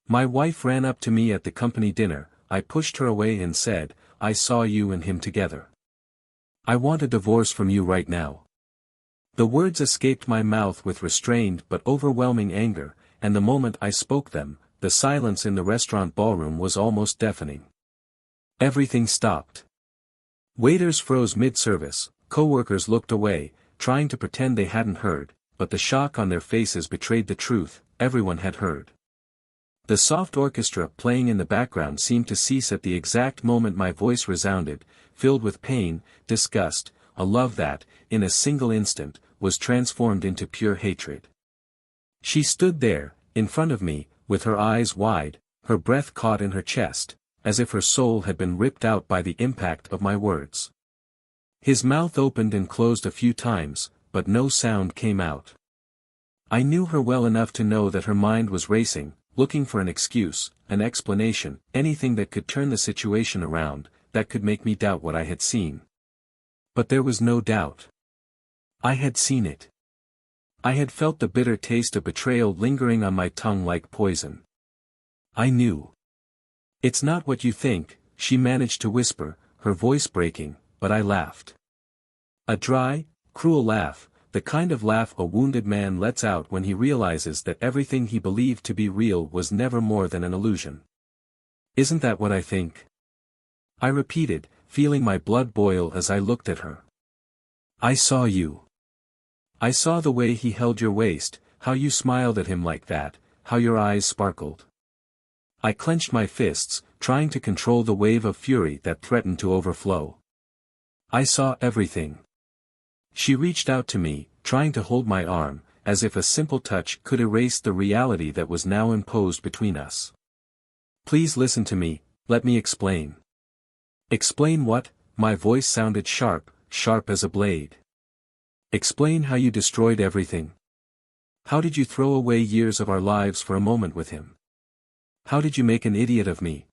My wife ran up to me at the company dinner. I pushed her away and said, "I saw you and him together. I want a divorce from you right now." The words escaped my mouth with restrained but overwhelming anger, and the moment I spoke them, the silence in the restaurant ballroom was almost deafening. Everything stopped. Waiters froze mid-service, co-workers looked away, trying to pretend they hadn't heard, but the shock on their faces betrayed the truth: everyone had heard. The soft orchestra playing in the background seemed to cease at the exact moment my voice resounded, filled with pain, disgust, a love that, in a single instant, was transformed into pure hatred. She stood there, in front of me, with her eyes wide, her breath caught in her chest, as if her soul had been ripped out by the impact of my words. His mouth opened and closed a few times, but no sound came out. I knew her well enough to know that her mind was racing, looking for an excuse, an explanation, anything that could turn the situation around, that could make me doubt what I had seen. But there was no doubt. I had seen it. I had felt the bitter taste of betrayal lingering on my tongue like poison. I knew. "It's not what you think," she managed to whisper, her voice breaking, but I laughed. A dry, cruel laugh, the kind of laugh a wounded man lets out when he realizes that everything he believed to be real was never more than an illusion. "Isn't that what I think?" I repeated, feeling my blood boil as I looked at her. "I saw you. I saw the way he held your waist, how you smiled at him like that, how your eyes sparkled." I clenched my fists, trying to control the wave of fury that threatened to overflow. "I saw everything." She reached out to me, trying to hold my arm, as if a simple touch could erase the reality that was now imposed between us. "Please listen to me, let me explain." "Explain what?" My voice sounded sharp, sharp as a blade. "Explain how you destroyed everything. How did you throw away years of our lives for a moment with him? How did you make an idiot of me?"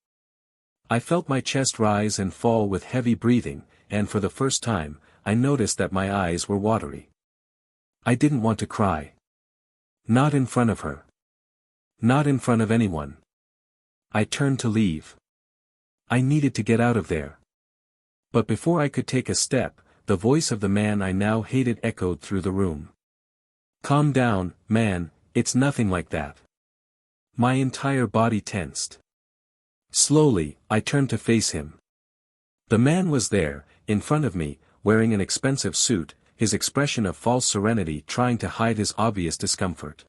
I felt my chest rise and fall with heavy breathing, and for the first time, I noticed that my eyes were watery. I didn't want to cry. Not in front of her. Not in front of anyone. I turned to leave. I needed to get out of there. But before I could take a step, the voice of the man I now hated echoed through the room. "Calm down, man, it's nothing like that." My entire body tensed. Slowly, I turned to face him. The man was there, in front of me, wearing an expensive suit, his expression of false serenity trying to hide his obvious discomfort.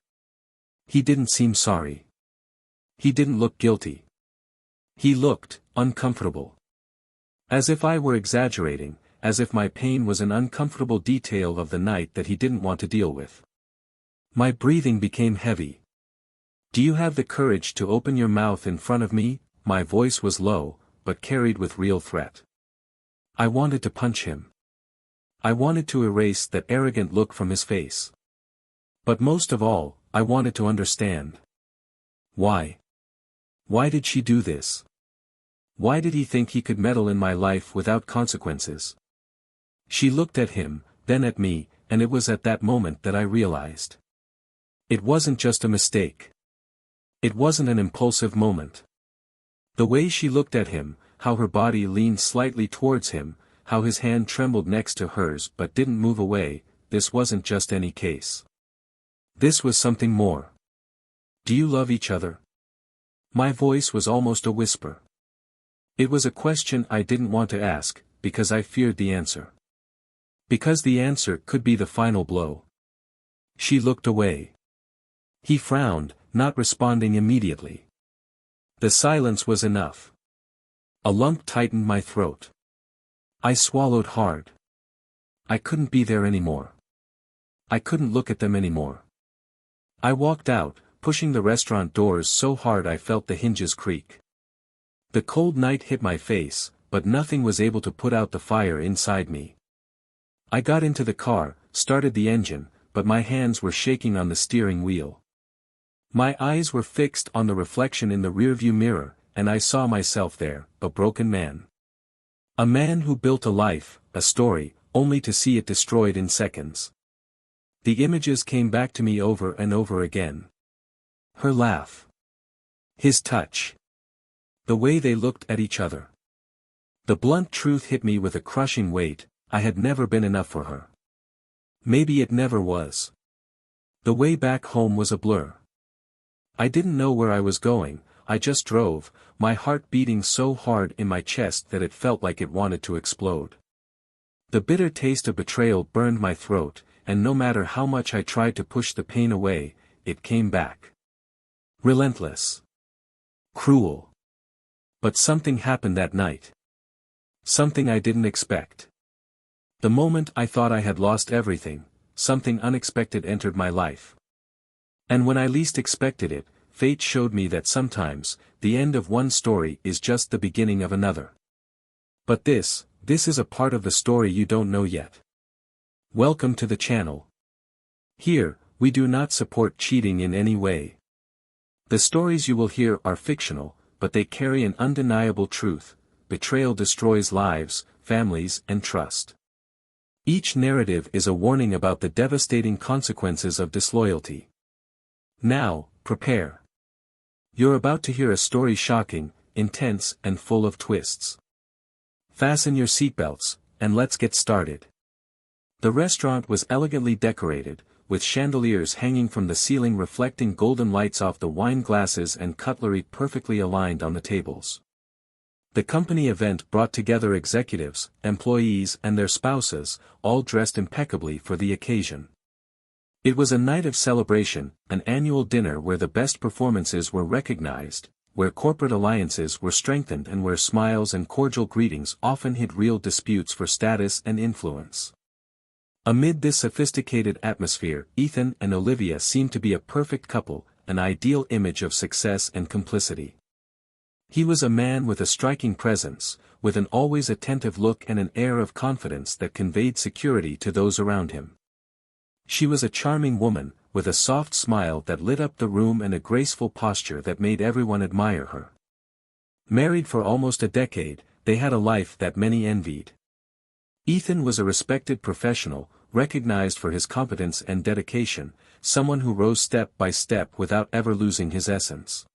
He didn't seem sorry. He didn't look guilty. He looked uncomfortable. As if I were exaggerating, as if my pain was an uncomfortable detail of the night that he didn't want to deal with. My breathing became heavy. "Do you have the courage to open your mouth in front of me?" My voice was low, but carried with real threat. I wanted to punch him. I wanted to erase that arrogant look from his face. But most of all, I wanted to understand. Why? Why did she do this? Why did he think he could meddle in my life without consequences? She looked at him, then at me, and it was at that moment that I realized. It wasn't just a mistake. It wasn't an impulsive moment. The way she looked at him, how her body leaned slightly towards him, how his hand trembled next to hers but didn't move away, this wasn't just any case. This was something more. "Do you love each other?" My voice was almost a whisper. It was a question I didn't want to ask, because I feared the answer. Because the answer could be the final blow. She looked away. He frowned, not responding immediately. The silence was enough. A lump tightened my throat. I swallowed hard. I couldn't be there anymore. I couldn't look at them anymore. I walked out, pushing the restaurant doors so hard I felt the hinges creak. The cold night hit my face, but nothing was able to put out the fire inside me. I got into the car, started the engine, but my hands were shaking on the steering wheel. My eyes were fixed on the reflection in the rearview mirror, and I saw myself there, a broken man. A man who built a life, a story, only to see it destroyed in seconds. The images came back to me over and over again. Her laugh. His touch. The way they looked at each other. The blunt truth hit me with a crushing weight. I had never been enough for her. Maybe it never was. The way back home was a blur. I didn't know where I was going, I just drove, my heart beating so hard in my chest that it felt like it wanted to explode. The bitter taste of betrayal burned my throat, and no matter how much I tried to push the pain away, it came back. Relentless. Cruel. But something happened that night. Something I didn't expect. The moment I thought I had lost everything, something unexpected entered my life. And when I least expected it, fate showed me that sometimes, the end of one story is just the beginning of another. But this is a part of the story you don't know yet. Welcome to the channel. Here, we do not support cheating in any way. The stories you will hear are fictional, but they carry an undeniable truth: betrayal destroys lives, families, and trust. Each narrative is a warning about the devastating consequences of disloyalty. Now, prepare. You're about to hear a story shocking, intense, and full of twists. Fasten your seatbelts, and let's get started. The restaurant was elegantly decorated, with chandeliers hanging from the ceiling reflecting golden lights off the wine glasses and cutlery perfectly aligned on the tables. The company event brought together executives, employees, and their spouses, all dressed impeccably for the occasion. It was a night of celebration, an annual dinner where the best performances were recognized, where corporate alliances were strengthened, and where smiles and cordial greetings often hid real disputes for status and influence. Amid this sophisticated atmosphere, Ethan and Olivia seemed to be a perfect couple, an ideal image of success and complicity. He was a man with a striking presence, with an always attentive look and an air of confidence that conveyed security to those around him. She was a charming woman, with a soft smile that lit up the room and a graceful posture that made everyone admire her. Married for almost a decade, they had a life that many envied. Ethan was a respected professional, recognized for his competence and dedication, someone who rose step by step without ever losing his essence.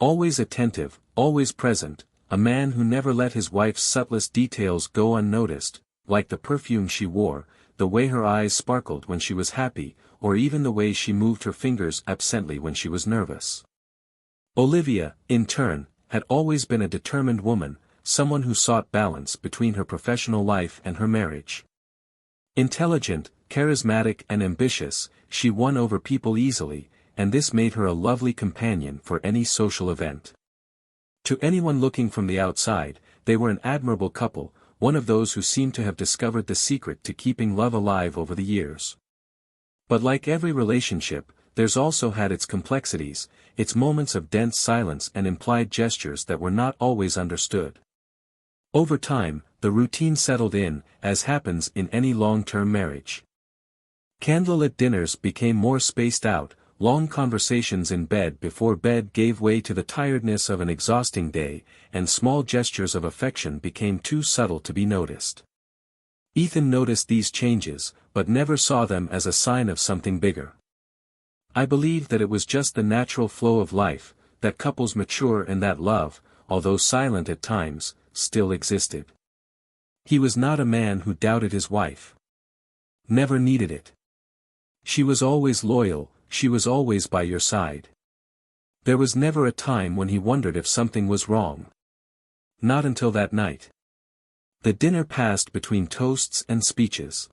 Always attentive, always present, a man who never let his wife's subtlest details go unnoticed, like the perfume she wore, the way her eyes sparkled when she was happy, or even the way she moved her fingers absently when she was nervous. Olivia, in turn, had always been a determined woman, someone who sought balance between her professional life and her marriage. Intelligent, charismatic, and ambitious, she won over people easily, and this made her a lovely companion for any social event. To anyone looking from the outside, they were an admirable couple, one of those who seemed to have discovered the secret to keeping love alive over the years. But like every relationship, theirs also had its complexities, its moments of dense silence and implied gestures that were not always understood. Over time, the routine settled in, as happens in any long-term marriage. Candlelit dinners became more spaced out, long conversations in bed before bed gave way to the tiredness of an exhausting day, and small gestures of affection became too subtle to be noticed. Ethan noticed these changes, but never saw them as a sign of something bigger. I believe that it was just the natural flow of life, that couples mature and that love, although silent at times, still existed. He was not a man who doubted his wife. Never needed it. She was always loyal, she was always by your side. There was never a time when he wondered if something was wrong. Not until that night. The dinner passed between toasts and speeches.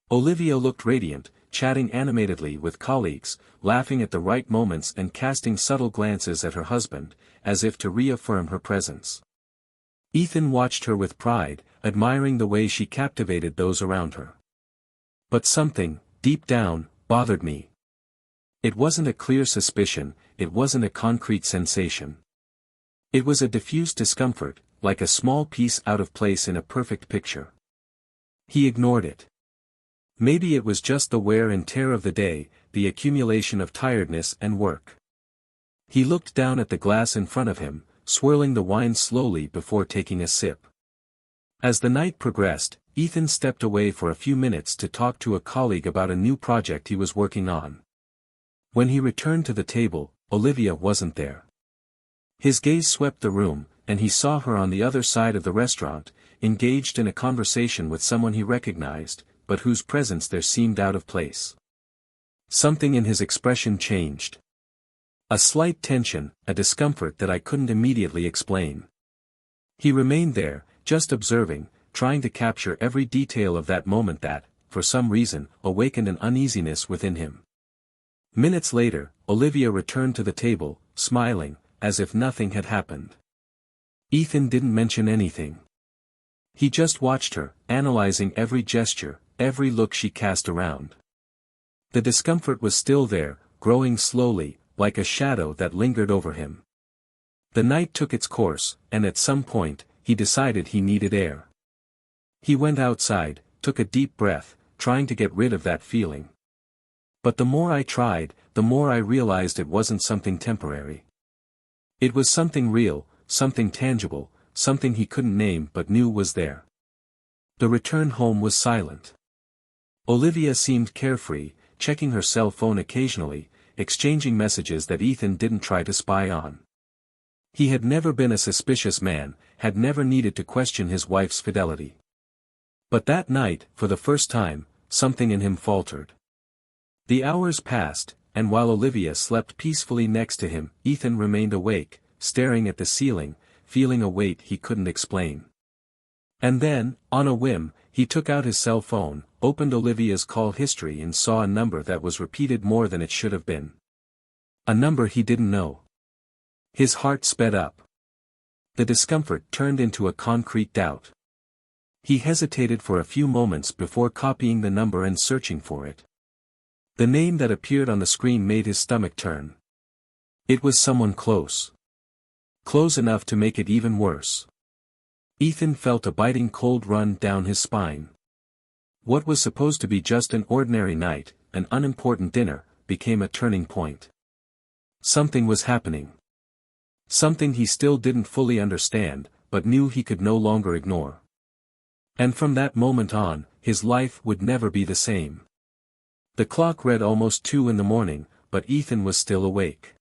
Olivia looked radiant, chatting animatedly with colleagues, laughing at the right moments and casting subtle glances at her husband, as if to reaffirm her presence. Ethan watched her with pride, admiring the way she captivated those around her. But something, deep down, bothered me. It wasn't a clear suspicion, it wasn't a concrete sensation. It was a diffuse discomfort, like a small piece out of place in a perfect picture. He ignored it. Maybe it was just the wear and tear of the day, the accumulation of tiredness and work. He looked down at the glass in front of him, swirling the wine slowly before taking a sip. As the night progressed, Ethan stepped away for a few minutes to talk to a colleague about a new project he was working on. When he returned to the table, Olivia wasn't there. His gaze swept the room, and he saw her on the other side of the restaurant, engaged in a conversation with someone he recognized, but whose presence there seemed out of place. Something in his expression changed. A slight tension, a discomfort that I couldn't immediately explain. He remained there, just observing, trying to capture every detail of that moment that, for some reason, awakened an uneasiness within him. Minutes later, Olivia returned to the table, smiling, as if nothing had happened. Ethan didn't mention anything. He just watched her, analyzing every gesture, every look she cast around. The discomfort was still there, growing slowly, like a shadow that lingered over him. The night took its course, and at some point, he decided he needed air. He went outside, took a deep breath, trying to get rid of that feeling. But the more I tried, the more I realized it wasn't something temporary. It was something real, something tangible, something he couldn't name but knew was there. The return home was silent. Olivia seemed carefree, checking her cell phone occasionally, exchanging messages that Ethan didn't try to spy on. He had never been a suspicious man, had never needed to question his wife's fidelity. But that night, for the first time, something in him faltered. The hours passed, and while Olivia slept peacefully next to him, Ethan remained awake, staring at the ceiling, feeling a weight he couldn't explain. And then, on a whim, he took out his cell phone, opened Olivia's call history and saw a number that was repeated more than it should have been. A number he didn't know. His heart sped up. The discomfort turned into a concrete doubt. He hesitated for a few moments before copying the number and searching for it. The name that appeared on the screen made his stomach turn. It was someone close. Close enough to make it even worse. Ethan felt a biting cold run down his spine. What was supposed to be just an ordinary night, an unimportant dinner, became a turning point. Something was happening. Something he still didn't fully understand, but knew he could no longer ignore. And from that moment on, his life would never be the same. The clock read almost 2 a.m, but Ethan was still awake.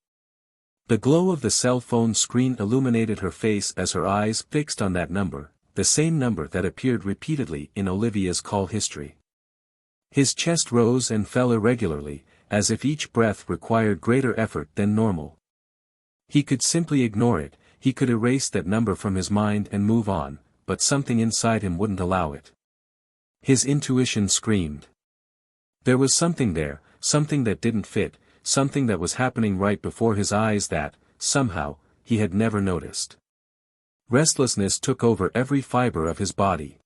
The glow of the cell phone screen illuminated her face as her eyes fixed on that number, the same number that appeared repeatedly in Olivia's call history. His chest rose and fell irregularly, as if each breath required greater effort than normal. He could simply ignore it, he could erase that number from his mind and move on, but something inside him wouldn't allow it. His intuition screamed. There was something there, something that didn't fit, something that was happening right before his eyes that, somehow, he had never noticed. Restlessness took over every fiber of his body.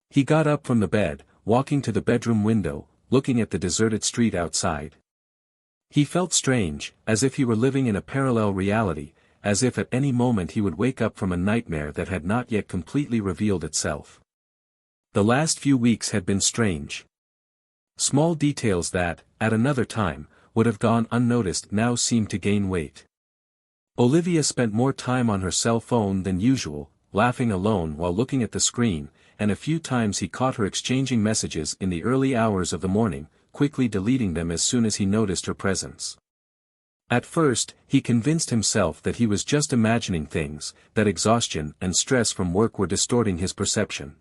He got up from the bed, walking to the bedroom window, looking at the deserted street outside. He felt strange, as if he were living in a parallel reality, as if at any moment he would wake up from a nightmare that had not yet completely revealed itself. The last few weeks had been strange. Small details that, at another time, would have gone unnoticed now seemed to gain weight. Olivia spent more time on her cell phone than usual, laughing alone while looking at the screen, and a few times he caught her exchanging messages in the early hours of the morning, quickly deleting them as soon as he noticed her presence. At first, he convinced himself that he was just imagining things, that exhaustion and stress from work were distorting his perception.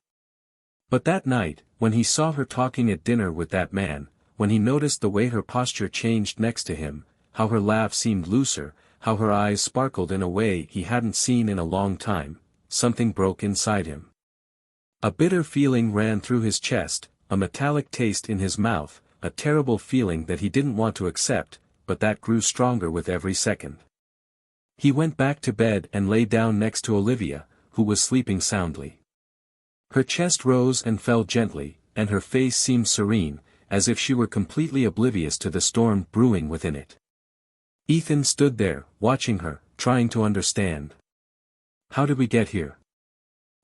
But that night, when he saw her talking at dinner with that man, when he noticed the way her posture changed next to him, how her laugh seemed looser, how her eyes sparkled in a way he hadn't seen in a long time, something broke inside him. A bitter feeling ran through his chest, a metallic taste in his mouth, a terrible feeling that he didn't want to accept, but that grew stronger with every second. He went back to bed and lay down next to Olivia, who was sleeping soundly. Her chest rose and fell gently, and her face seemed serene, as if she were completely oblivious to the storm brewing within it. Ethan stood there, watching her, trying to understand. How did we get here?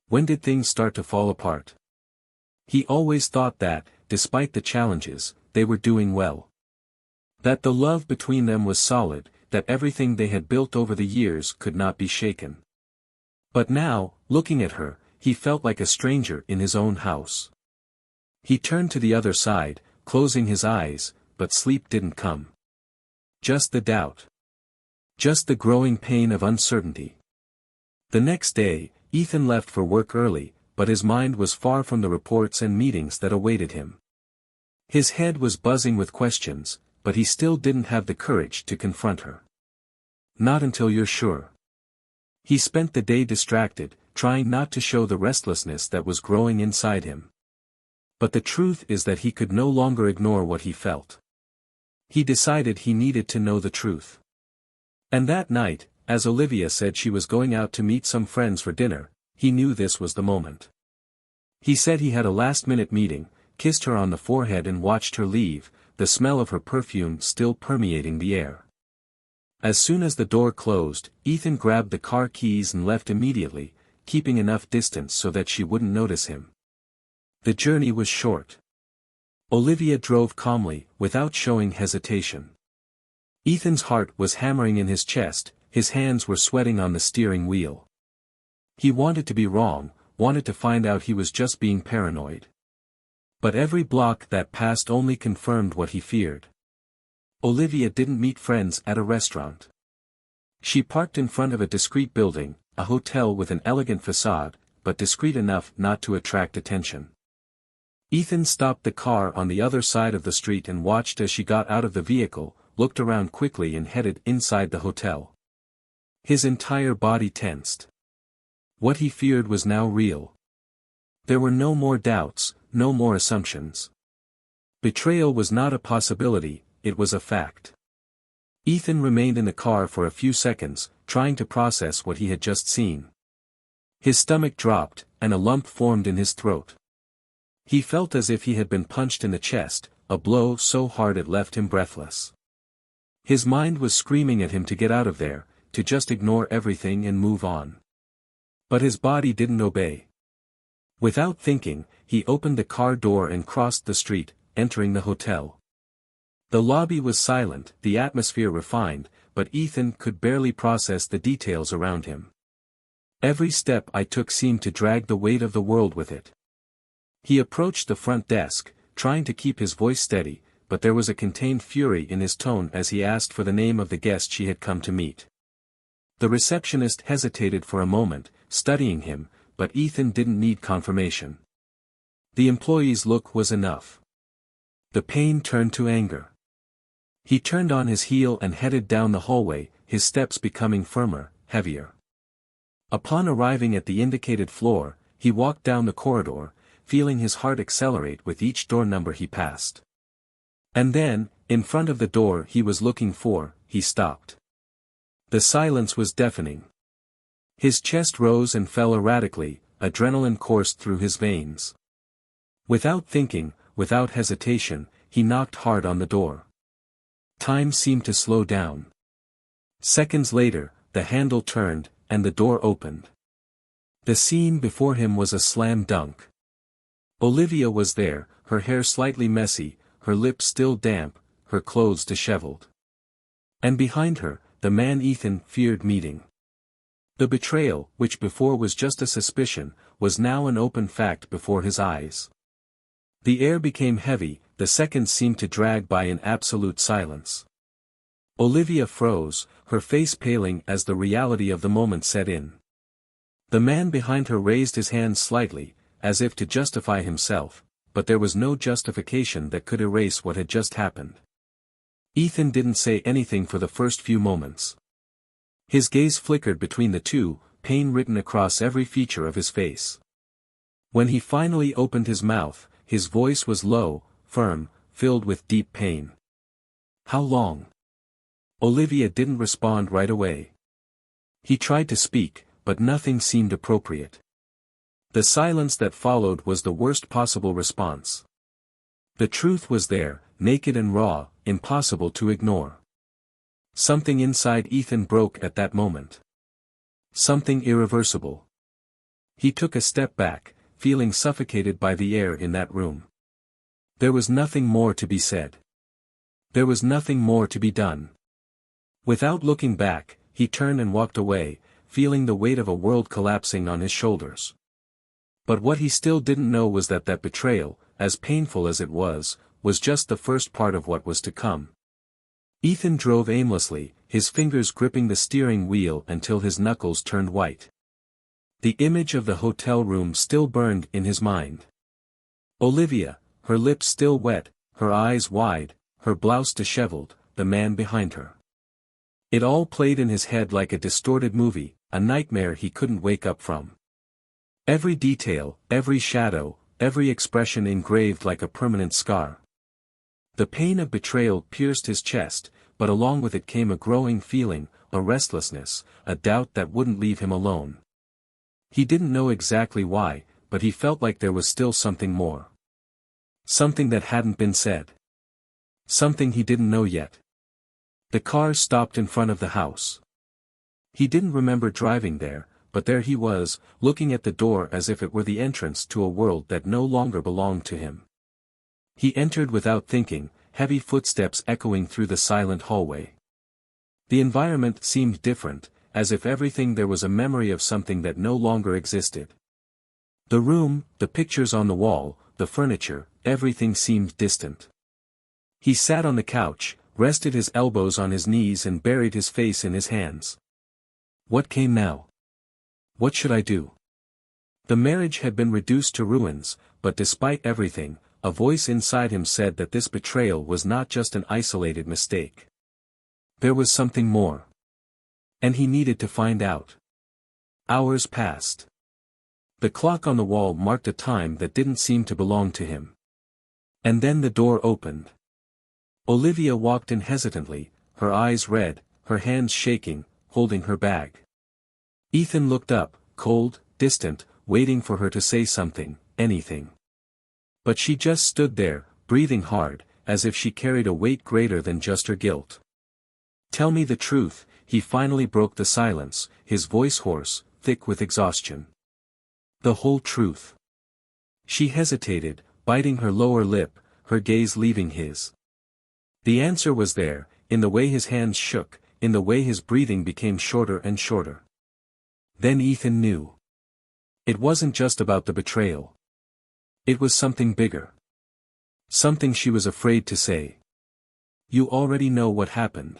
When did things start to fall apart? He always thought that, despite the challenges, they were doing well. That the love between them was solid, that everything they had built over the years could not be shaken. But now, looking at her, he felt like a stranger in his own house. He turned to the other side, closing his eyes, but sleep didn't come. Just the doubt. Just the growing pain of uncertainty. The next day, Ethan left for work early, but his mind was far from the reports and meetings that awaited him. His head was buzzing with questions, but he still didn't have the courage to confront her. Not until you're sure. He spent the day distracted, trying not to show the restlessness that was growing inside him. But the truth is that he could no longer ignore what he felt. He decided he needed to know the truth. And that night, as Olivia said she was going out to meet some friends for dinner, he knew this was the moment. He said he had a last-minute meeting, kissed her on the forehead and watched her leave, the smell of her perfume still permeating the air. As soon as the door closed, Ethan grabbed the car keys and left immediately, keeping enough distance so that she wouldn't notice him. The journey was short. Olivia drove calmly, without showing hesitation. Ethan's heart was hammering in his chest, his hands were sweating on the steering wheel. He wanted to be wrong, wanted to find out he was just being paranoid. But every block that passed only confirmed what he feared. Olivia didn't meet friends at a restaurant. She parked in front of a discreet building, a hotel with an elegant facade, but discreet enough not to attract attention. Ethan stopped the car on the other side of the street and watched as she got out of the vehicle, looked around quickly and headed inside the hotel. His entire body tensed. What he feared was now real. There were no more doubts, no more assumptions. Betrayal was not a possibility, it was a fact. Ethan remained in the car for a few seconds, trying to process what he had just seen. His stomach dropped, and a lump formed in his throat. He felt as if he had been punched in the chest, a blow so hard it left him breathless. His mind was screaming at him to get out of there, to just ignore everything and move on. But his body didn't obey. Without thinking, he opened the car door and crossed the street, entering the hotel. The lobby was silent, the atmosphere refined, but Ethan could barely process the details around him. Every step I took seemed to drag the weight of the world with it. He approached the front desk, trying to keep his voice steady, but there was a contained fury in his tone as he asked for the name of the guest she had come to meet. The receptionist hesitated for a moment, studying him, but Ethan didn't need confirmation. The employee's look was enough. The pain turned to anger. He turned on his heel and headed down the hallway, his steps becoming firmer, heavier. Upon arriving at the indicated floor, he walked down the corridor, feeling his heart accelerate with each door number he passed. And then, in front of the door he was looking for, he stopped. The silence was deafening. His chest rose and fell erratically, adrenaline coursed through his veins. Without thinking, without hesitation, he knocked hard on the door. Time seemed to slow down. Seconds later, the handle turned, and the door opened. The scene before him was a slam dunk. Olivia was there, her hair slightly messy, her lips still damp, her clothes disheveled. And behind her, the man Ethan feared meeting. The betrayal, which before was just a suspicion, was now an open fact before his eyes. The air became heavy, the seconds seemed to drag by in absolute silence. Olivia froze, her face paling as the reality of the moment set in. The man behind her raised his hands slightly, as if to justify himself, but there was no justification that could erase what had just happened. Ethan didn't say anything for the first few moments. His gaze flickered between the two, pain written across every feature of his face. When he finally opened his mouth, his voice was low, firm, filled with deep pain. "How long?" Olivia didn't respond right away. He tried to speak, but nothing seemed appropriate. The silence that followed was the worst possible response. The truth was there, naked and raw, impossible to ignore. Something inside Ethan broke at that moment. Something irreversible. He took a step back, feeling suffocated by the air in that room. There was nothing more to be said. There was nothing more to be done. Without looking back, he turned and walked away, feeling the weight of a world collapsing on his shoulders. But what he still didn't know was that betrayal, as painful as it was just the first part of what was to come. Ethan drove aimlessly, his fingers gripping the steering wheel until his knuckles turned white. The image of the hotel room still burned in his mind. Olivia, her lips still wet, her eyes wide, her blouse disheveled, the man behind her. It all played in his head like a distorted movie, a nightmare he couldn't wake up from. Every detail, every shadow, every expression engraved like a permanent scar. The pain of betrayal pierced his chest, but along with it came a growing feeling, a restlessness, a doubt that wouldn't leave him alone. He didn't know exactly why, but he felt like there was still something more. Something that hadn't been said. Something he didn't know yet. The car stopped in front of the house. He didn't remember driving there, but there he was, looking at the door as if it were the entrance to a world that no longer belonged to him. He entered without thinking, heavy footsteps echoing through the silent hallway. The environment seemed different, as if everything there was a memory of something that no longer existed. The room, the pictures on the wall, the furniture, everything seemed distant. He sat on the couch, rested his elbows on his knees and buried his face in his hands. What came now? What should I do? The marriage had been reduced to ruins, but despite everything, a voice inside him said that this betrayal was not just an isolated mistake. There was something more. And he needed to find out. Hours passed. The clock on the wall marked a time that didn't seem to belong to him. And then the door opened. Olivia walked in hesitantly, her eyes red, her hands shaking, holding her bag. Ethan looked up, cold, distant, waiting for her to say something, anything. But she just stood there, breathing hard, as if she carried a weight greater than just her guilt. Tell me the truth, he finally broke the silence, his voice hoarse, thick with exhaustion. The whole truth. She hesitated, biting her lower lip, her gaze leaving his. The answer was there, in the way his hands shook, in the way his breathing became shorter and shorter. Then Ethan knew. It wasn't just about the betrayal. It was something bigger. Something she was afraid to say. You already know what happened.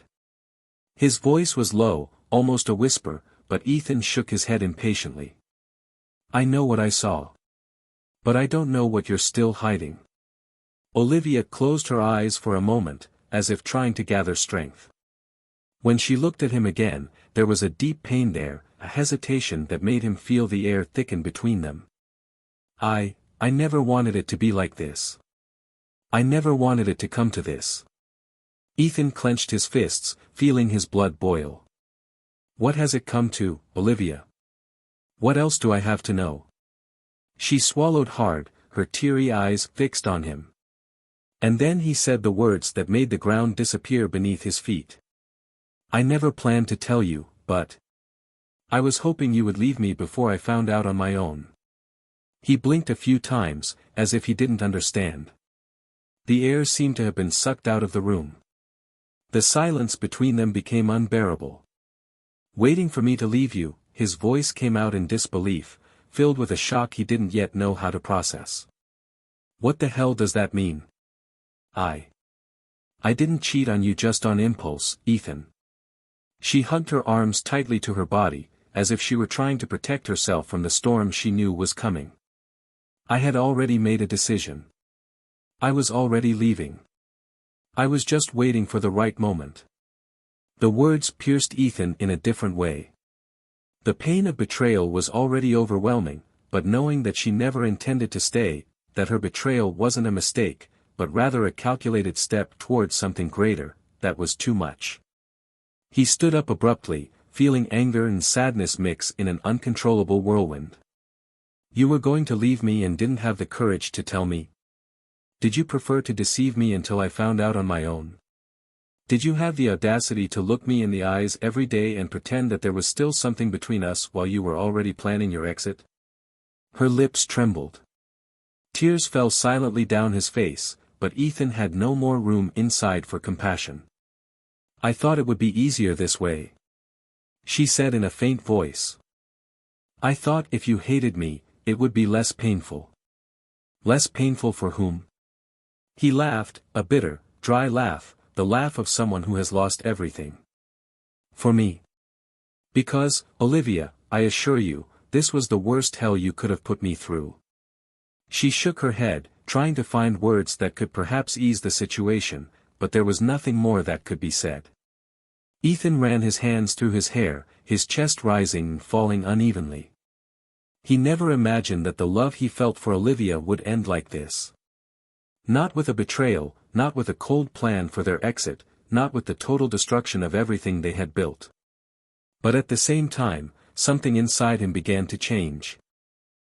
His voice was low, almost a whisper, but Ethan shook his head impatiently. I know what I saw. But I don't know what you're still hiding. Olivia closed her eyes for a moment, as if trying to gather strength. When she looked at him again, there was a deep pain there, a hesitation that made him feel the air thicken between them. I never wanted it to be like this. I never wanted it to come to this. Ethan clenched his fists, feeling his blood boil. What has it come to, Olivia? What else do I have to know? She swallowed hard, her teary eyes fixed on him. And then he said the words that made the ground disappear beneath his feet. I never planned to tell you, but I was hoping you would leave me before I found out on my own. He blinked a few times, as if he didn't understand. The air seemed to have been sucked out of the room. The silence between them became unbearable. Waiting for me to leave you, his voice came out in disbelief, filled with a shock he didn't yet know how to process. What the hell does that mean? I didn't cheat on you just on impulse, Ethan. She hugged her arms tightly to her body, as if she were trying to protect herself from the storm she knew was coming. I had already made a decision. I was already leaving. I was just waiting for the right moment. The words pierced Ethan in a different way. The pain of betrayal was already overwhelming, but knowing that she never intended to stay, that her betrayal wasn't a mistake, but rather a calculated step towards something greater, that was too much. He stood up abruptly, feeling anger and sadness mix in an uncontrollable whirlwind. You were going to leave me and didn't have the courage to tell me? Did you prefer to deceive me until I found out on my own? Did you have the audacity to look me in the eyes every day and pretend that there was still something between us while you were already planning your exit? Her lips trembled. Tears fell silently down his face, but Ethan had no more room inside for compassion. I thought it would be easier this way, she said in a faint voice. I thought if you hated me, it would be less painful. Less painful for whom? He laughed, a bitter, dry laugh, the laugh of someone who has lost everything. For me. Because, Olivia, I assure you, this was the worst hell you could have put me through. She shook her head, trying to find words that could perhaps ease the situation, but there was nothing more that could be said. Ethan ran his hands through his hair, his chest rising and falling unevenly. He never imagined that the love he felt for Olivia would end like this. Not with a betrayal, not with a cold plan for their exit, not with the total destruction of everything they had built. But at the same time, something inside him began to change.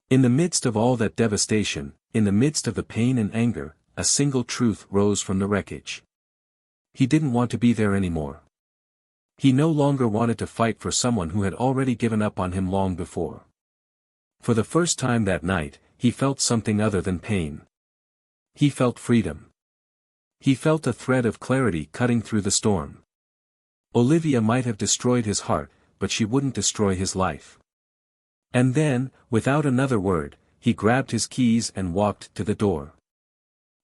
In the midst of all that devastation, in the midst of the pain and anger, a single truth rose from the wreckage. He didn't want to be there anymore. He no longer wanted to fight for someone who had already given up on him long before. For the first time that night, he felt something other than pain. He felt freedom. He felt a thread of clarity cutting through the storm. Olivia might have destroyed his heart, but she wouldn't destroy his life. And then, without another word, he grabbed his keys and walked to the door.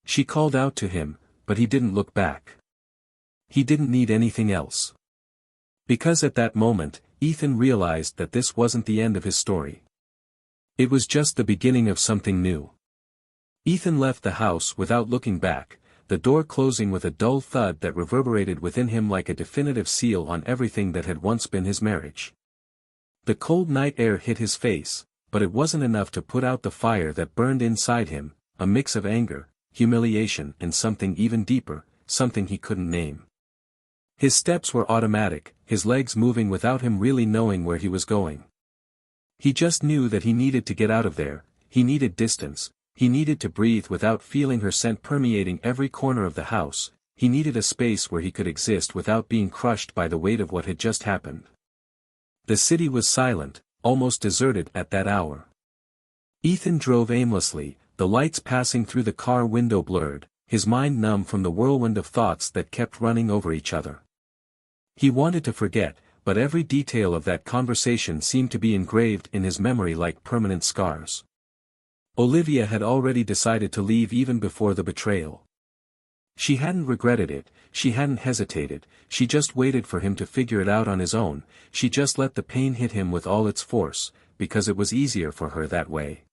She called out to him, but he didn't look back. He didn't need anything else. Because at that moment, Ethan realized that this wasn't the end of his story. It was just the beginning of something new. Ethan left the house without looking back, the door closing with a dull thud that reverberated within him like a definitive seal on everything that had once been his marriage. The cold night air hit his face, but it wasn't enough to put out the fire that burned inside him, a mix of anger, humiliation and something even deeper, something he couldn't name. His steps were automatic, his legs moving without him really knowing where he was going. He just knew that he needed to get out of there, he needed distance, he needed to breathe without feeling her scent permeating every corner of the house, he needed a space where he could exist without being crushed by the weight of what had just happened. The city was silent, almost deserted at that hour. Ethan drove aimlessly, the lights passing through the car window blurred, his mind numb from the whirlwind of thoughts that kept running over each other. He wanted to forget, but every detail of that conversation seemed to be engraved in his memory like permanent scars. Olivia had already decided to leave even before the betrayal. She hadn't regretted it, she hadn't hesitated, she just waited for him to figure it out on his own, she just let the pain hit him with all its force, because it was easier for her that way.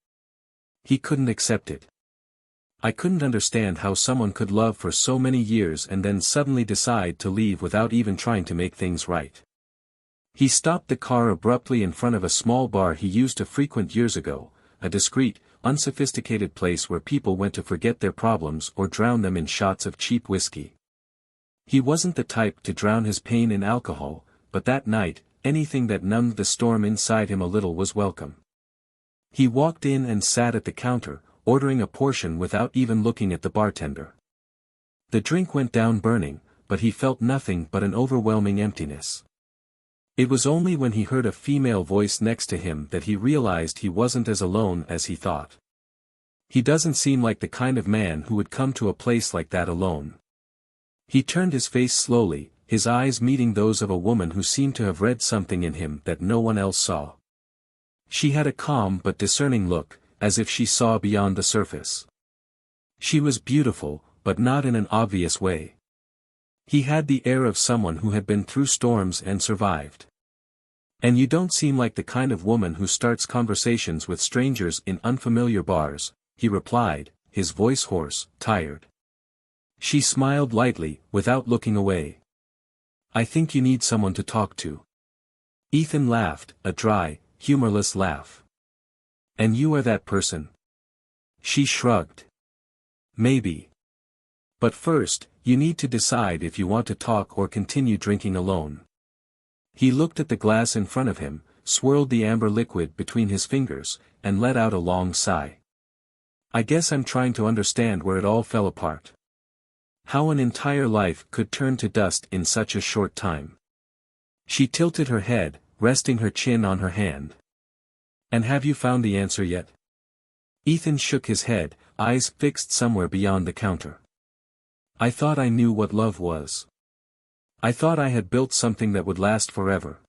He couldn't accept it. I couldn't understand how someone could love for so many years and then suddenly decide to leave without even trying to make things right. He stopped the car abruptly in front of a small bar he used to frequent years ago, a discreet, unsophisticated place where people went to forget their problems or drown them in shots of cheap whiskey. He wasn't the type to drown his pain in alcohol, but that night, anything that numbed the storm inside him a little was welcome. He walked in and sat at the counter, ordering a portion without even looking at the bartender. The drink went down burning, but he felt nothing but an overwhelming emptiness. It was only when he heard a female voice next to him that he realized he wasn't as alone as he thought. He doesn't seem like the kind of man who would come to a place like that alone. He turned his face slowly, his eyes meeting those of a woman who seemed to have read something in him that no one else saw. She had a calm but discerning look, as if she saw beyond the surface. She was beautiful, but not in an obvious way. He had the air of someone who had been through storms and survived. And you don't seem like the kind of woman who starts conversations with strangers in unfamiliar bars, he replied, his voice hoarse, tired. She smiled lightly, without looking away. I think you need someone to talk to. Ethan laughed, a dry, humorless laugh. And you are that person? She shrugged. Maybe. But first, you need to decide if you want to talk or continue drinking alone. He looked at the glass in front of him, swirled the amber liquid between his fingers, and let out a long sigh. I guess I'm trying to understand where it all fell apart. How an entire life could turn to dust in such a short time. She tilted her head, resting her chin on her hand. And have you found the answer yet? Ethan shook his head, eyes fixed somewhere beyond the counter. I thought I knew what love was. I thought I had built something that would last forever.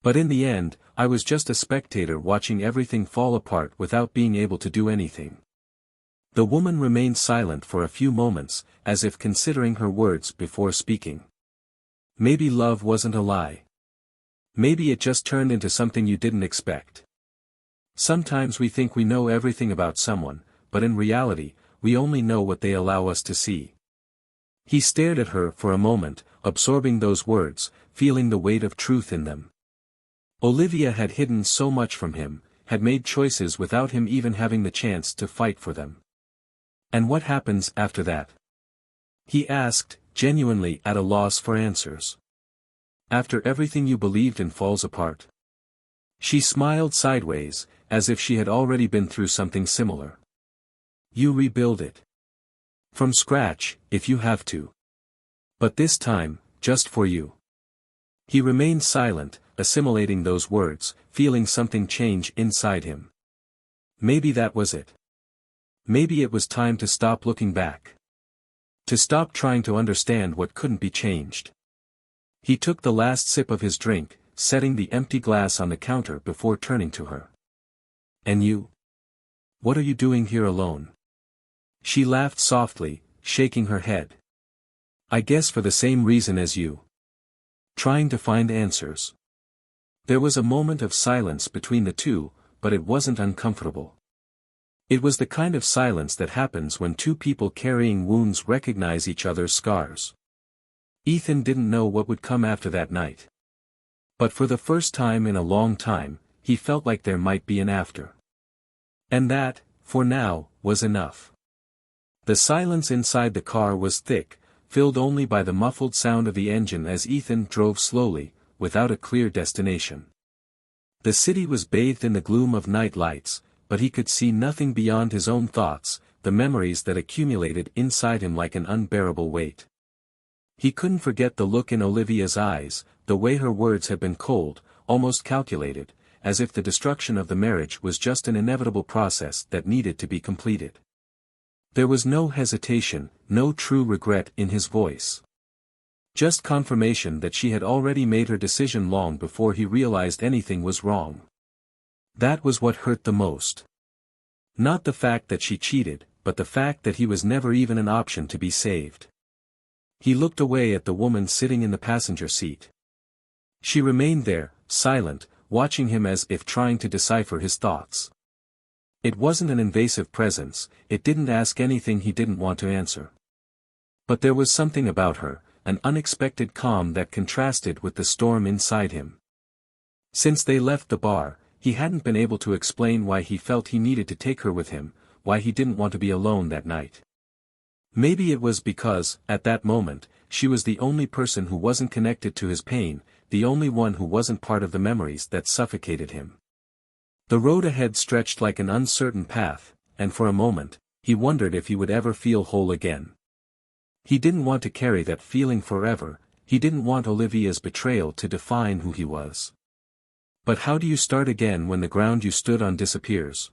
But in the end, I was just a spectator watching everything fall apart without being able to do anything. The woman remained silent for a few moments, as if considering her words before speaking. Maybe love wasn't a lie. Maybe it just turned into something you didn't expect. Sometimes we think we know everything about someone, but in reality, we only know what they allow us to see. He stared at her for a moment, absorbing those words, feeling the weight of truth in them. Olivia had hidden so much from him, had made choices without him even having the chance to fight for them. And what happens after that? He asked, genuinely at a loss for answers. After everything you believed in falls apart. She smiled sideways, as if she had already been through something similar. You rebuild it. From scratch, if you have to. But this time, just for you. He remained silent, assimilating those words, feeling something change inside him. Maybe that was it. Maybe it was time to stop looking back. To stop trying to understand what couldn't be changed. He took the last sip of his drink, setting the empty glass on the counter before turning to her. And you? What are you doing here alone? She laughed softly, shaking her head. I guess for the same reason as you. Trying to find answers. There was a moment of silence between the two, but it wasn't uncomfortable. It was the kind of silence that happens when two people carrying wounds recognize each other's scars. Ethan didn't know what would come after that night. But for the first time in a long time, he felt like there might be an after. And that, for now, was enough. The silence inside the car was thick, filled only by the muffled sound of the engine as Ethan drove slowly, without a clear destination. The city was bathed in the gloom of night lights, but he could see nothing beyond his own thoughts, the memories that accumulated inside him like an unbearable weight. He couldn't forget the look in Olivia's eyes, the way her words had been cold, almost calculated, as if the destruction of the marriage was just an inevitable process that needed to be completed. There was no hesitation, no true regret in his voice. Just confirmation that she had already made her decision long before he realized anything was wrong. That was what hurt the most. Not the fact that she cheated, but the fact that he was never even an option to be saved. He looked away at the woman sitting in the passenger seat. She remained there, silent, watching him as if trying to decipher his thoughts. It wasn't an invasive presence, it didn't ask anything he didn't want to answer. But there was something about her, an unexpected calm that contrasted with the storm inside him. Since they left the bar, he hadn't been able to explain why he felt he needed to take her with him, why he didn't want to be alone that night. Maybe it was because, at that moment, she was the only person who wasn't connected to his pain, the only one who wasn't part of the memories that suffocated him. The road ahead stretched like an uncertain path, and for a moment, he wondered if he would ever feel whole again. He didn't want to carry that feeling forever, he didn't want Olivia's betrayal to define who he was. But how do you start again when the ground you stood on disappears?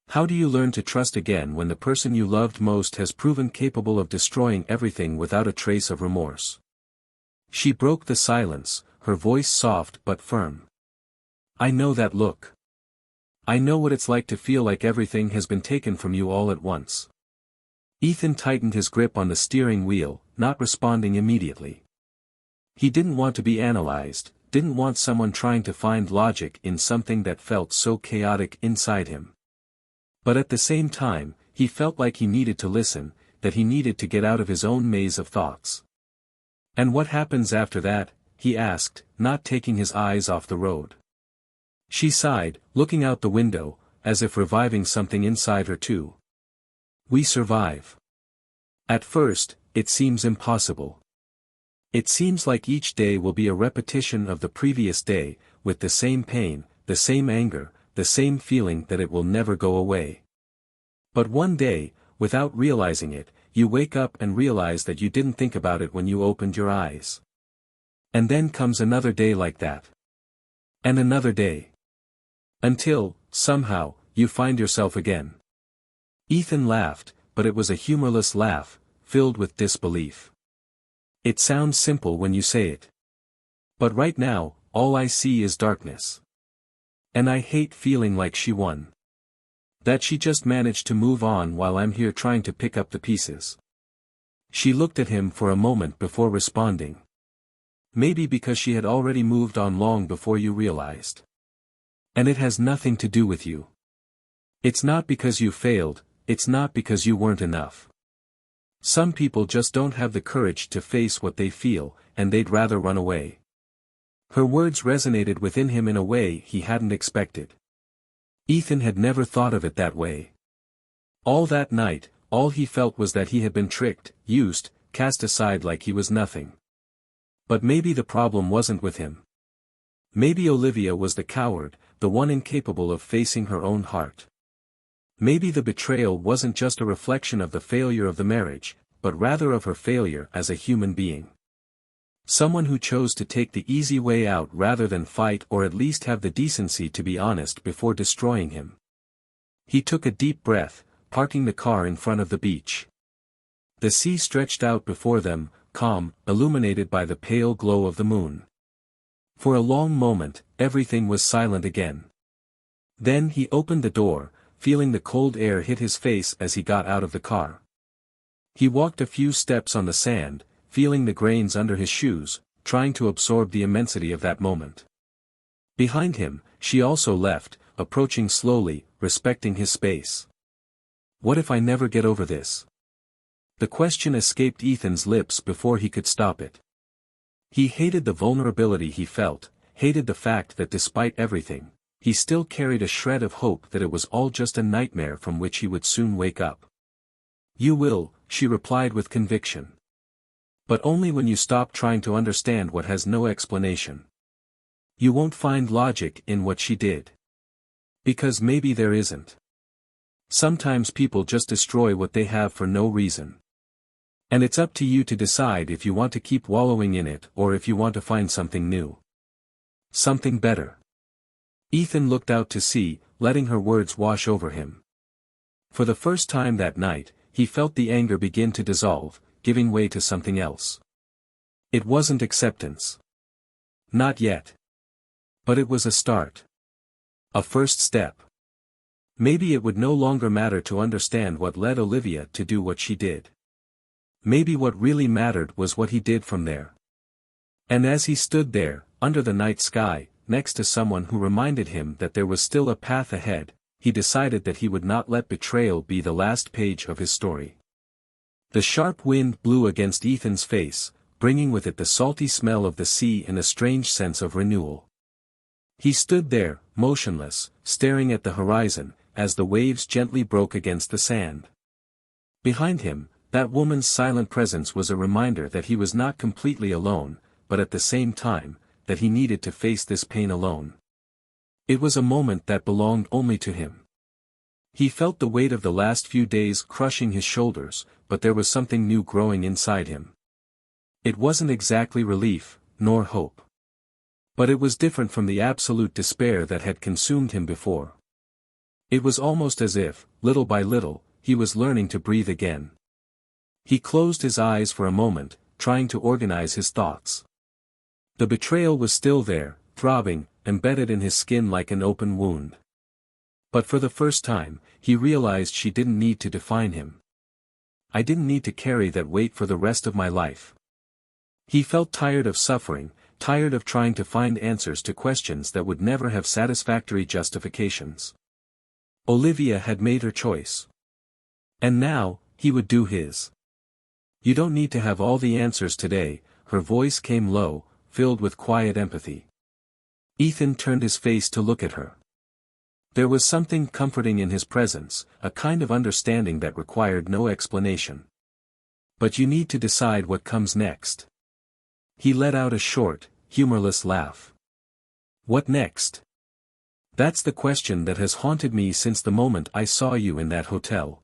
How do you learn to trust again when the person you loved most has proven capable of destroying everything without a trace of remorse? She broke the silence, her voice soft but firm. I know that look. I know what it's like to feel like everything has been taken from you all at once. Ethan tightened his grip on the steering wheel, not responding immediately. He didn't want to be analyzed, didn't want someone trying to find logic in something that felt so chaotic inside him. But at the same time, he felt like he needed to listen, that he needed to get out of his own maze of thoughts. And what happens after that? He asked, not taking his eyes off the road. She sighed, looking out the window, as if reviving something inside her too. We survive. At first, it seems impossible. It seems like each day will be a repetition of the previous day, with the same pain, the same anger, the same feeling that it will never go away. But one day, without realizing it, you wake up and realize that you didn't think about it when you opened your eyes. And then comes another day like that. And another day. Until, somehow, you find yourself again. Ethan laughed, but it was a humorless laugh, filled with disbelief. It sounds simple when you say it. But right now, all I see is darkness. And I hate feeling like she won. That she just managed to move on while I'm here trying to pick up the pieces. She looked at him for a moment before responding. Maybe because she had already moved on long before you realized. And it has nothing to do with you. It's not because you failed, it's not because you weren't enough. Some people just don't have the courage to face what they feel, and they'd rather run away. Her words resonated within him in a way he hadn't expected. Ethan had never thought of it that way. All that night, all he felt was that he had been tricked, used, cast aside like he was nothing. But maybe the problem wasn't with him. Maybe Olivia was the coward, the one incapable of facing her own heart. Maybe the betrayal wasn't just a reflection of the failure of the marriage, but rather of her failure as a human being. Someone who chose to take the easy way out rather than fight or at least have the decency to be honest before destroying him. He took a deep breath, parking the car in front of the beach. The sea stretched out before them, calm, illuminated by the pale glow of the moon. For a long moment, everything was silent again. Then he opened the door, feeling the cold air hit his face as he got out of the car. He walked a few steps on the sand, feeling the grains under his shoes, trying to absorb the immensity of that moment. Behind him, she also left, approaching slowly, respecting his space. What if I never get over this? The question escaped Ethan's lips before he could stop it. He hated the vulnerability he felt, hated the fact that despite everything, he still carried a shred of hope that it was all just a nightmare from which he would soon wake up. You will, she replied with conviction. But only when you stop trying to understand what has no explanation. You won't find logic in what she did. Because maybe there isn't. Sometimes people just destroy what they have for no reason. And it's up to you to decide if you want to keep wallowing in it or if you want to find something new. Something better. Ethan looked out to sea, letting her words wash over him. For the first time that night, he felt the anger begin to dissolve, giving way to something else. It wasn't acceptance. Not yet. But it was a start. A first step. Maybe it would no longer matter to understand what led Olivia to do what she did. Maybe what really mattered was what he did from there. And as he stood there, under the night sky, next to someone who reminded him that there was still a path ahead, he decided that he would not let betrayal be the last page of his story. The sharp wind blew against Ethan's face, bringing with it the salty smell of the sea and a strange sense of renewal. He stood there, motionless, staring at the horizon, as the waves gently broke against the sand. Behind him, that woman's silent presence was a reminder that he was not completely alone, but at the same time, that he needed to face this pain alone. It was a moment that belonged only to him. He felt the weight of the last few days crushing his shoulders, but there was something new growing inside him. It wasn't exactly relief, nor hope. But it was different from the absolute despair that had consumed him before. It was almost as if, little by little, he was learning to breathe again. He closed his eyes for a moment, trying to organize his thoughts. The betrayal was still there, throbbing, embedded in his skin like an open wound. But for the first time, he realized she didn't need to define him. I didn't need to carry that weight for the rest of my life. He felt tired of suffering, tired of trying to find answers to questions that would never have satisfactory justifications. Olivia had made her choice. And now, he would do his. You don't need to have all the answers today, her voice came low, filled with quiet empathy. Ethan turned his face to look at her. There was something comforting in his presence, a kind of understanding that required no explanation. But you need to decide what comes next. He let out a short, humorless laugh. What next? That's the question that has haunted me since the moment I saw you in that hotel.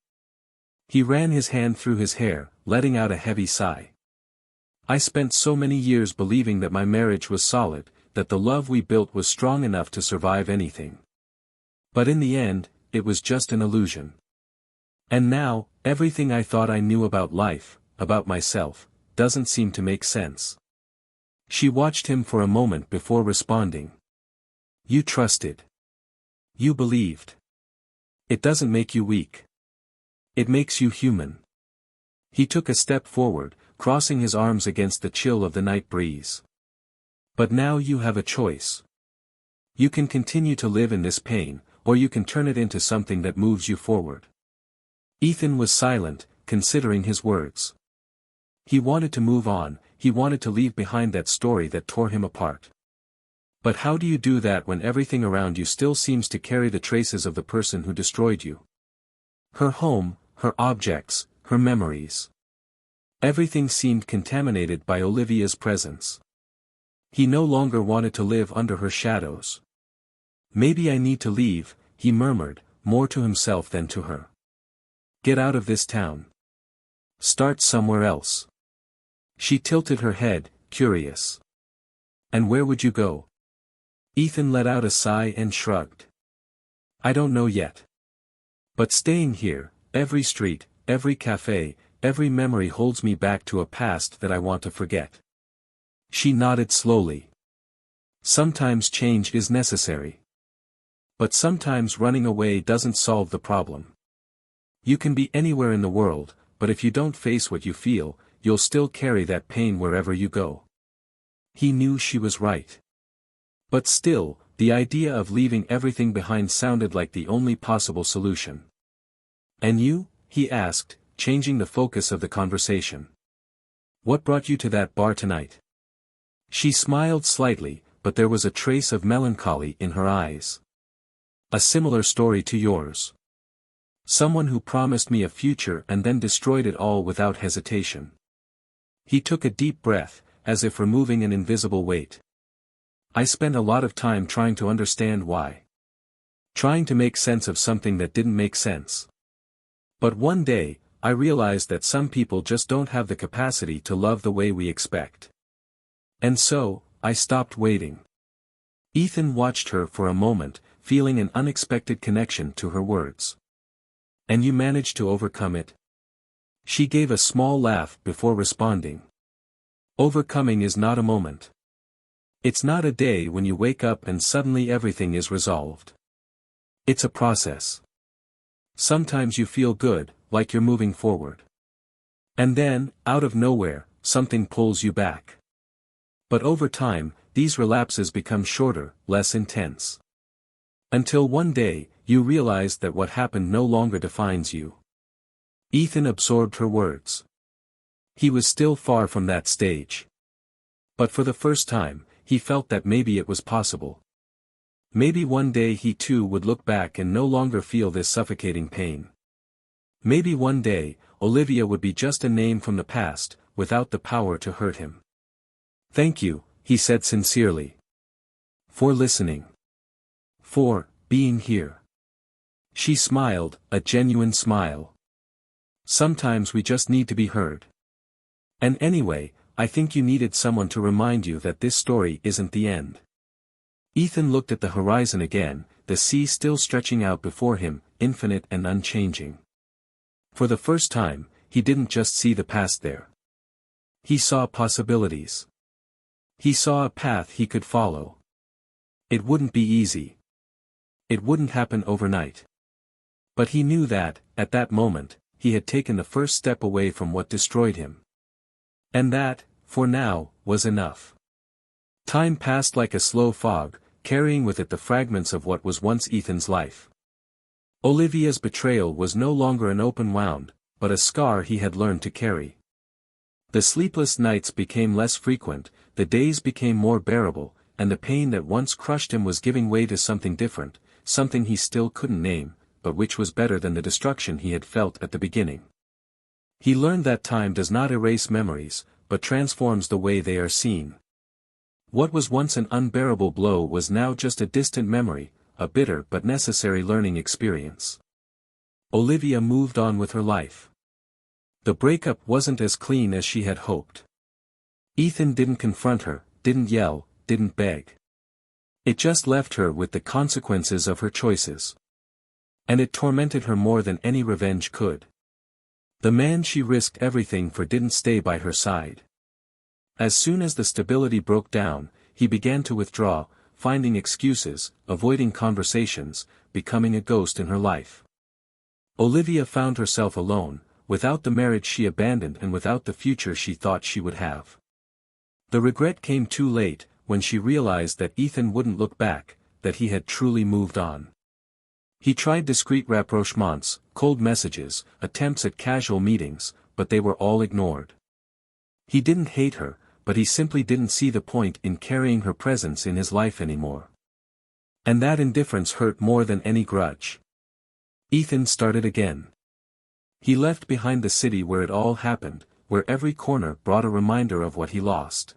He ran his hand through his hair, letting out a heavy sigh. I spent so many years believing that my marriage was solid, that the love we built was strong enough to survive anything. But in the end, it was just an illusion. And now, everything I thought I knew about life, about myself, doesn't seem to make sense. She watched him for a moment before responding. You trusted. You believed. It doesn't make you weak. It makes you human. He took a step forward, crossing his arms against the chill of the night breeze. But now you have a choice. You can continue to live in this pain, or you can turn it into something that moves you forward. Ethan was silent, considering his words. He wanted to move on, he wanted to leave behind that story that tore him apart. But how do you do that when everything around you still seems to carry the traces of the person who destroyed you? Her home, her objects, her memories. Everything seemed contaminated by Olivia's presence. He no longer wanted to live under her shadows. Maybe I need to leave, he murmured, more to himself than to her. Get out of this town. Start somewhere else. She tilted her head, curious. And where would you go? Ethan let out a sigh and shrugged. I don't know yet. But staying here, every street, every cafe, every memory holds me back to a past that I want to forget. She nodded slowly. Sometimes change is necessary. But sometimes running away doesn't solve the problem. You can be anywhere in the world, but if you don't face what you feel, you'll still carry that pain wherever you go. He knew she was right. But still, the idea of leaving everything behind sounded like the only possible solution. And you? He asked, changing the focus of the conversation. What brought you to that bar tonight? She smiled slightly, but there was a trace of melancholy in her eyes. A similar story to yours. Someone who promised me a future and then destroyed it all without hesitation. He took a deep breath, as if removing an invisible weight. I spent a lot of time trying to understand why. Trying to make sense of something that didn't make sense. But one day, I realized that some people just don't have the capacity to love the way we expect. And so, I stopped waiting. Ethan watched her for a moment, feeling an unexpected connection to her words. And you managed to overcome it? She gave a small laugh before responding. Overcoming is not a moment. It's not a day when you wake up and suddenly everything is resolved. It's a process. Sometimes you feel good, like you're moving forward. And then, out of nowhere, something pulls you back. But over time, these relapses become shorter, less intense. Until one day, you realize that what happened no longer defines you. Ethan absorbed her words. He was still far from that stage. But for the first time, he felt that maybe it was possible. Maybe one day he too would look back and no longer feel this suffocating pain. Maybe one day, Olivia would be just a name from the past, without the power to hurt him. Thank you, he said sincerely. For listening. For being here. She smiled, a genuine smile. Sometimes we just need to be heard. And anyway, I think you needed someone to remind you that this story isn't the end. Ethan looked at the horizon again, the sea still stretching out before him, infinite and unchanging. For the first time, he didn't just see the past there. He saw possibilities. He saw a path he could follow. It wouldn't be easy. It wouldn't happen overnight. But he knew that, at that moment, he had taken the first step away from what destroyed him. And that, for now, was enough. Time passed like a slow fog, carrying with it the fragments of what was once Ethan's life. Olivia's betrayal was no longer an open wound, but a scar he had learned to carry. The sleepless nights became less frequent, the days became more bearable, and the pain that once crushed him was giving way to something different, something he still couldn't name, but which was better than the destruction he had felt at the beginning. He learned that time does not erase memories, but transforms the way they are seen. What was once an unbearable blow was now just a distant memory, a bitter but necessary learning experience. Olivia moved on with her life. The breakup wasn't as clean as she had hoped. Ethan didn't confront her, didn't yell, didn't beg. It just left her with the consequences of her choices. And it tormented her more than any revenge could. The man she risked everything for didn't stay by her side. As soon as the stability broke down, he began to withdraw, finding excuses, avoiding conversations, becoming a ghost in her life. Olivia found herself alone, without the marriage she abandoned and without the future she thought she would have. The regret came too late, when she realized that Ethan wouldn't look back, that he had truly moved on. He tried discreet rapprochements, cold messages, attempts at casual meetings, but they were all ignored. He didn't hate her, but he simply didn't see the point in carrying her presence in his life anymore. And that indifference hurt more than any grudge. Ethan started again. He left behind the city where it all happened, where every corner brought a reminder of what he lost.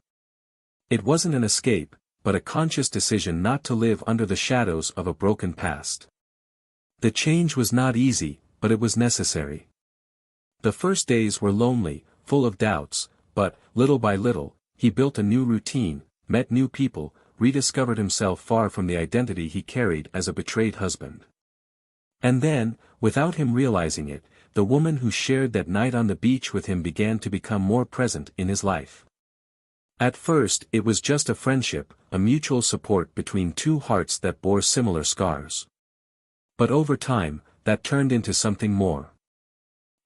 It wasn't an escape, but a conscious decision not to live under the shadows of a broken past. The change was not easy, but it was necessary. The first days were lonely, full of doubts, but, little by little, he built a new routine, met new people, rediscovered himself far from the identity he carried as a betrayed husband. And then, without him realizing it, the woman who shared that night on the beach with him began to become more present in his life. At first it was just a friendship, a mutual support between two hearts that bore similar scars. But over time, that turned into something more.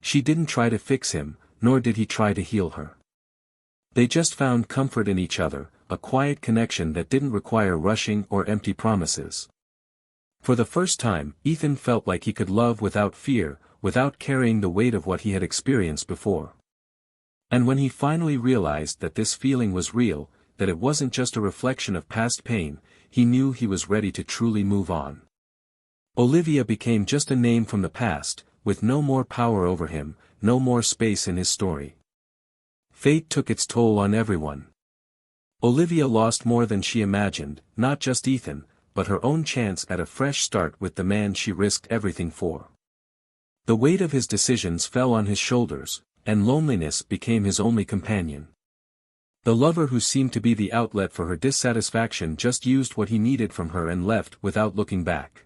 She didn't try to fix him, nor did he try to heal her. They just found comfort in each other, a quiet connection that didn't require rushing or empty promises. For the first time, Ethan felt like he could love without fear, without carrying the weight of what he had experienced before. And when he finally realized that this feeling was real, that it wasn't just a reflection of past pain, he knew he was ready to truly move on. Olivia became just a name from the past, with no more power over him, no more space in his story. Fate took its toll on everyone. Olivia lost more than she imagined, not just Ethan, but her own chance at a fresh start with the man she risked everything for. The weight of his decisions fell on his shoulders, and loneliness became his only companion. The lover who seemed to be the outlet for her dissatisfaction just used what he needed from her and left without looking back.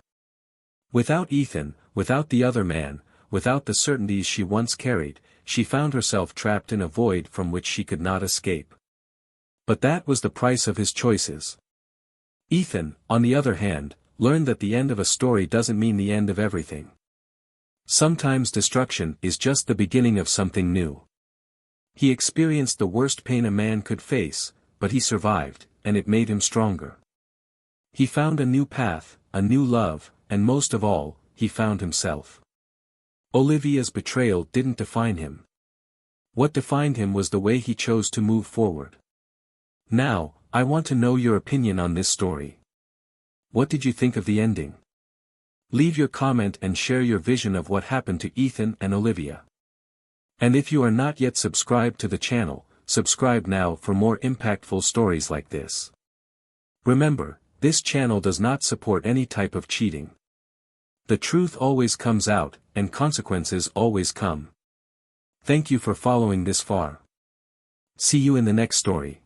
Without Ethan, without the other man, without the certainties she once carried, she found herself trapped in a void from which she could not escape. But that was the price of his choices. Ethan, on the other hand, learned that the end of a story doesn't mean the end of everything. Sometimes destruction is just the beginning of something new. He experienced the worst pain a man could face, but he survived, and it made him stronger. He found a new path, a new love, and most of all, he found himself. Olivia's betrayal didn't define him. What defined him was the way he chose to move forward. Now, I want to know your opinion on this story. What did you think of the ending? Leave your comment and share your vision of what happened to Ethan and Olivia. And if you are not yet subscribed to the channel, subscribe now for more impactful stories like this. Remember, this channel does not support any type of cheating. The truth always comes out, and consequences always come. Thank you for following this far. See you in the next story.